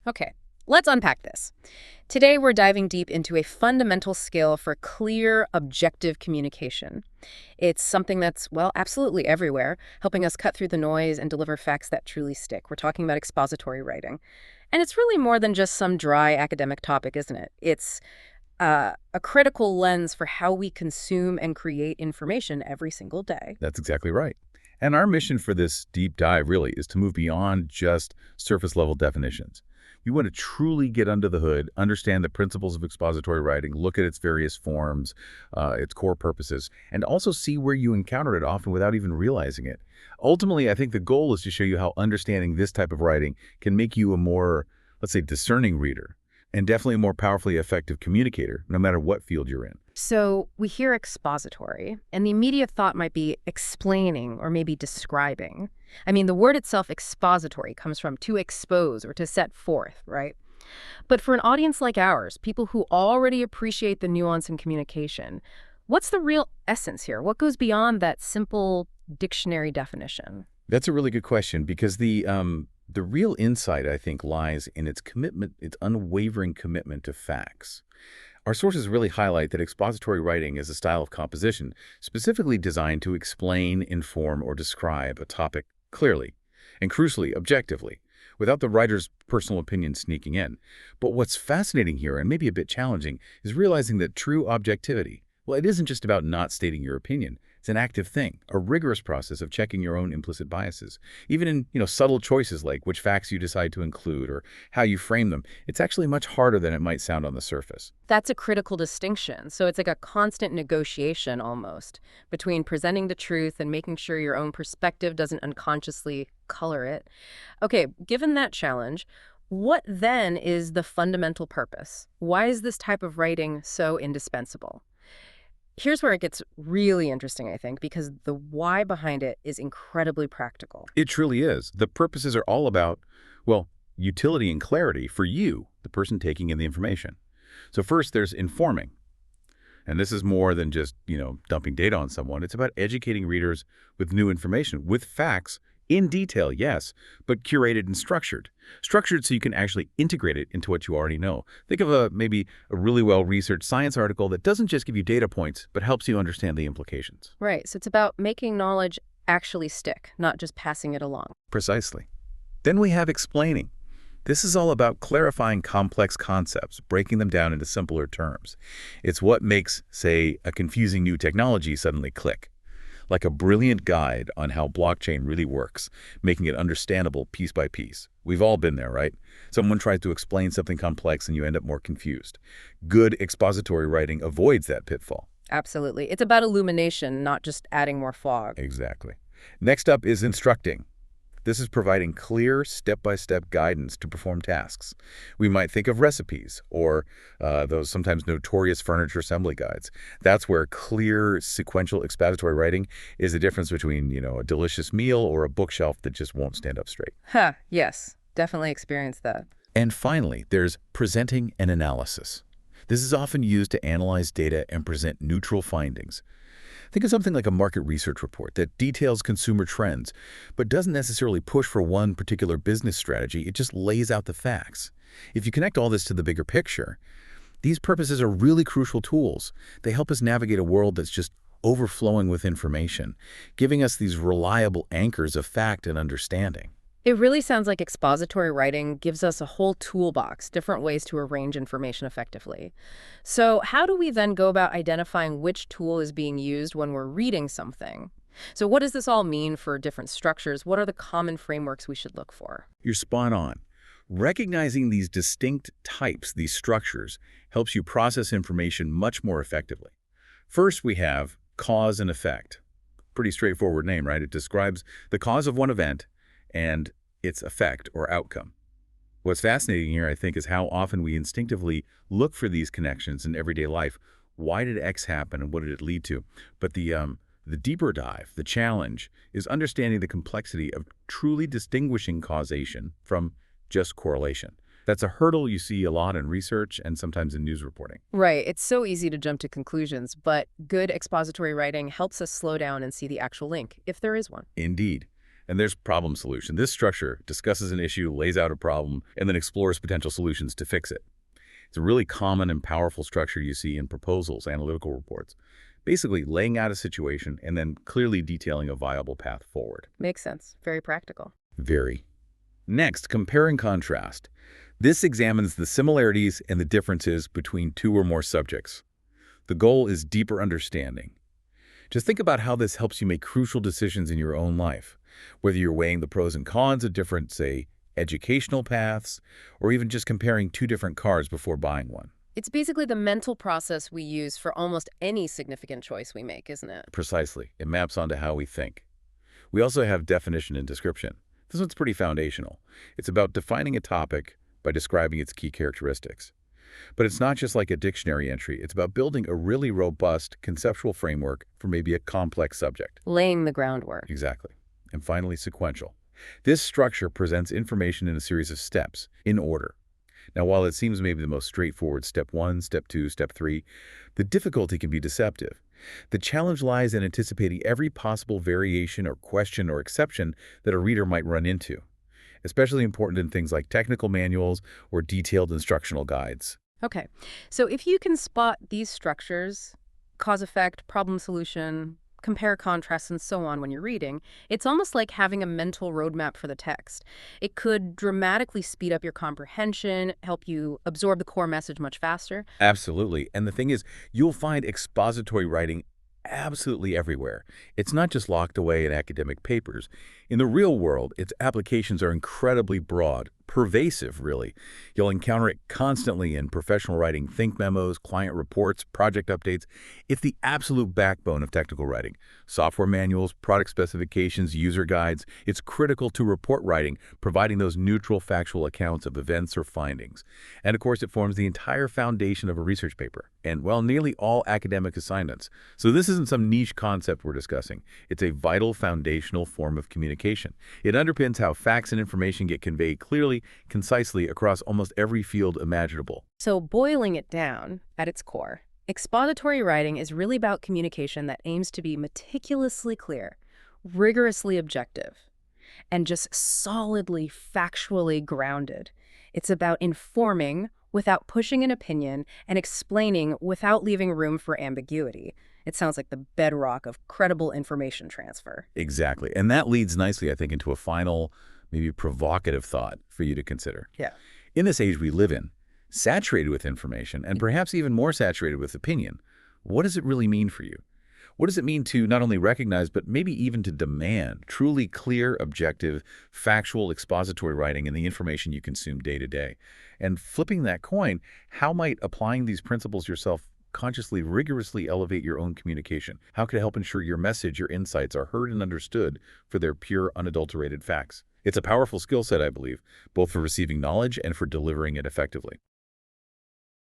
Okay, let's unpack this. Today, we're diving deep into a fundamental skill for clear, objective communication. It's something that's, well, absolutely everywhere, helping us cut through the noise and deliver facts that truly stick. We're talking about expository writing. And it's really more than just some dry academic topic, isn't it? It's a critical lens for how we consume and create information every single day. That's exactly right. And our mission for this deep dive really is to move beyond just surface level definitions. We want to truly get under the hood, understand the principles of expository writing, look at its various forms, its core purposes, and also see where you encounter it often without even realizing it. Ultimately, I think the goal is to show you how understanding this type of writing can make you a more, let's say, discerning reader, and definitely a more powerfully effective communicator, no matter what field you're in. So we hear expository, and the immediate thought might be explaining or maybe describing. I mean, the word itself, expository, comes from to expose or to set forth, right? But for an audience like ours, people who already appreciate the nuance in communication, what's the real essence here? What goes beyond that simple dictionary definition? That's a really good question because the real insight, I think, lies in its commitment, its unwavering commitment to facts. Our sources really highlight that expository writing is a style of composition specifically designed to explain, inform, or describe a topic clearly and, crucially, objectively, without the writer's personal opinion sneaking in. But what's fascinating here, and maybe a bit challenging, is realizing that true objectivity, well, it isn't just about not stating your opinion. It's an active thing, a rigorous process of checking your own implicit biases. Even in, subtle choices like which facts you decide to include or how you frame them, it's actually much harder than it might sound on the surface. That's a critical distinction. So it's like a constant negotiation almost between presenting the truth and making sure your own perspective doesn't unconsciously color it. Okay, given that challenge, what then is the fundamental purpose? Why is this type of writing so indispensable? Here's where it gets really interesting, I think, because the why behind it is incredibly practical. It truly is. The purposes are all about, well, utility and clarity for you, the person taking in the information. So first, there's informing. And this is more than just, dumping data on someone. It's about educating readers with new information, with facts, in detail, yes, but curated and structured. Structured so you can actually integrate it into what you already know. Think of maybe a really well-researched science article that doesn't just give you data points, but helps you understand the implications. Right, so it's about making knowledge actually stick, not just passing it along. Precisely. Then we have explaining. This is all about clarifying complex concepts, breaking them down into simpler terms. It's what makes, say, a confusing new technology suddenly click. Like a brilliant guide on how blockchain really works, making it understandable piece by piece. We've all been there, right? Someone tries to explain something complex and you end up more confused. Good expository writing avoids that pitfall. Absolutely. It's about illumination, not just adding more fog. Exactly. Next up is instructing. This is providing clear, step-by-step guidance to perform tasks. We might think of recipes or those sometimes notorious furniture assembly guides. That's where clear, sequential expository writing is the difference between, a delicious meal or a bookshelf that just won't stand up straight. Yes, definitely experienced that. And finally, there's presenting and analysis. This is often used to analyze data and present neutral findings. Think of something like a market research report that details consumer trends, but doesn't necessarily push for one particular business strategy. It just lays out the facts. If you connect all this to the bigger picture, these purposes are really crucial tools. They help us navigate a world that's just overflowing with information, giving us these reliable anchors of fact and understanding. It really sounds like expository writing gives us a whole toolbox, different ways to arrange information effectively. So how do we then go about identifying which tool is being used when we're reading something? So what does this all mean for different structures? What are the common frameworks we should look for? You're spot on. Recognizing these distinct types, these structures, helps you process information much more effectively. First, we have cause and effect. Pretty straightforward name, right? It describes the cause of one event and its effect or outcome. What's fascinating here, I think, is how often we instinctively look for these connections in everyday life. Why did X happen and what did it lead to? But the deeper dive, the challenge, is understanding the complexity of truly distinguishing causation from just correlation. That's a hurdle you see a lot in research and sometimes in news reporting. Right. It's so easy to jump to conclusions, but good expository writing helps us slow down and see the actual link, if there is one. Indeed. And there's problem solution. This structure discusses an issue, lays out a problem, and then explores potential solutions to fix it. It's a really common and powerful structure you see in proposals, analytical reports. Basically, laying out a situation and then clearly detailing a viable path forward. Makes sense. Very practical. Very. Next, compare and contrast. This examines the similarities and the differences between two or more subjects. The goal is deeper understanding. Just think about how this helps you make crucial decisions in your own life, whether you're weighing the pros and cons of different, say, educational paths, or even just comparing two different cars before buying one. It's basically the mental process we use for almost any significant choice we make, isn't it? Precisely. It maps onto how we think. We also have definition and description. This one's pretty foundational. It's about defining a topic by describing its key characteristics. But it's not just like a dictionary entry. It's about building a really robust conceptual framework for maybe a complex subject. Laying the groundwork. Exactly. And finally, sequential. This structure presents information in a series of steps, in order. Now, while it seems maybe the most straightforward step 1, step 2, step 3, the difficulty can be deceptive. The challenge lies in anticipating every possible variation or question or exception that a reader might run into, especially important in things like technical manuals or detailed instructional guides. Okay, so if you can spot these structures, cause effect, problem solution, compare contrast, and so on when you're reading, it's almost like having a mental roadmap for the text. It could dramatically speed up your comprehension, help you absorb the core message much faster. Absolutely. And the thing is, you'll find expository writing absolutely everywhere. It's not just locked away in academic papers. In the real world, its applications are incredibly broad, pervasive, really. You'll encounter it constantly in professional writing, think memos, client reports, project updates. It's the absolute backbone of technical writing. Software manuals, product specifications, user guides. It's critical to report writing, providing those neutral, factual accounts of events or findings. And of course, it forms the entire foundation of a research paper, and, well, nearly all academic assignments. So this isn't some niche concept we're discussing. It's a vital foundational form of communication. It underpins how facts and information get conveyed clearly, concisely across almost every field imaginable. So boiling it down, at its core, expository writing is really about communication that aims to be meticulously clear, rigorously objective, and just solidly, factually grounded. It's about informing without pushing an opinion and explaining without leaving room for ambiguity. It sounds like the bedrock of credible information transfer. Exactly. And that leads nicely, I think, into a final, maybe provocative thought for you to consider. Yeah. In this age we live in, saturated with information, and perhaps even more saturated with opinion, what does it really mean for you? What does it mean to not only recognize, but maybe even to demand truly clear, objective, factual, expository writing in the information you consume day to day? And flipping that coin, how might applying these principles yourself consciously, rigorously elevate your own communication? How could it help ensure your message, your insights are heard and understood for their pure, unadulterated facts? It's a powerful skill set, I believe, both for receiving knowledge and for delivering it effectively.